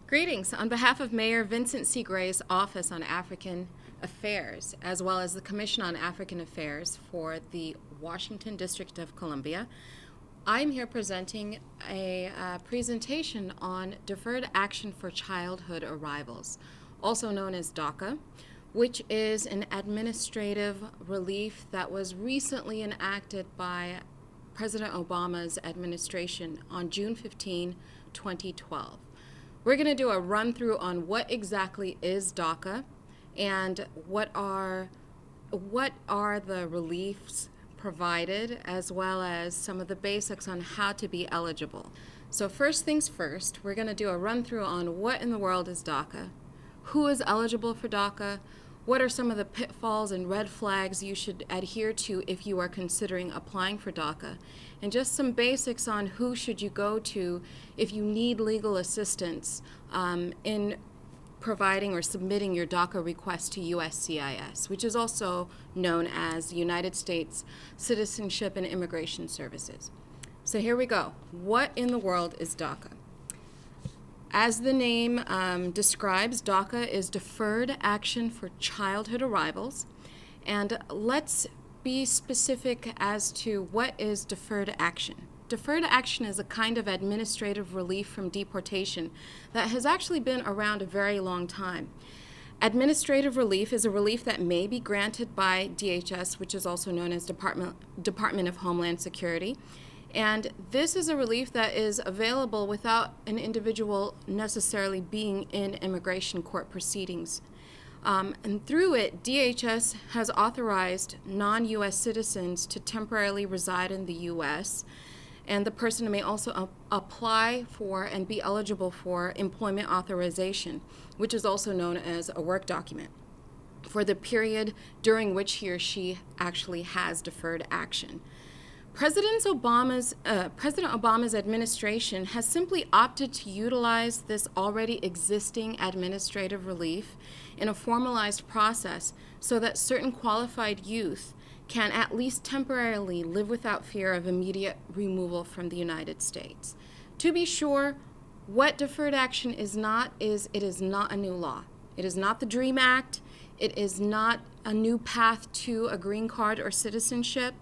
Greetings. On behalf of Mayor Vincent C. Gray's Office on African Affairs, as well as the Commission on African Affairs for the Washington District of Columbia, I'm here presenting a presentation on Deferred Action for Childhood Arrivals, also known as DACA, which is an administrative relief that was recently enacted by President Obama's administration on June 15, 2012. We're going to do a run-through on what exactly is DACA and what are the reliefs provided, as well as some of the basics on how to be eligible. So first things first, we're going to do a run-through on what in the world is DACA, who is eligible for DACA, what are some of the pitfalls and red flags you should adhere to if you are considering applying for DACA, and just some basics on who should you go to if you need legal assistance in providing or submitting your DACA request to USCIS, which is also known as United States Citizenship and Immigration Services. So here we go. What in the world is DACA? As the name describes, DACA is Deferred Action for Childhood Arrivals. And let's be specific as to what is deferred action. Deferred action is a kind of administrative relief from deportation that has actually been around a very long time. Administrative relief is a relief that may be granted by DHS, which is also known as Department of Homeland Security. And this is a relief that is available without an individual necessarily being in immigration court proceedings. And through it, DHS has authorized non-U.S. citizens to temporarily reside in the U.S., and the person may also apply for and be eligible for employment authorization, which is also known as a work document, for the period during which he or she actually has deferred action. President Obama's administration has simply opted to utilize this already existing administrative relief in a formalized process so that certain qualified youth can at least temporarily live without fear of immediate removal from the United States. To be sure, what deferred action is not is it is not a new law. It is not the DREAM Act. It is not a new path to a green card or citizenship.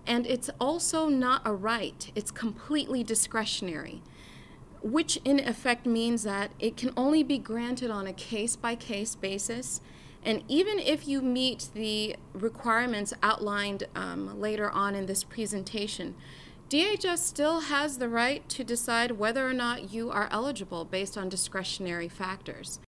And it's also not a right. It's completely discretionary, which in effect means that it can only be granted on a case-by-case basis. And even if you meet the requirements outlined later on in this presentation, DHS still has the right to decide whether or not you are eligible based on discretionary factors.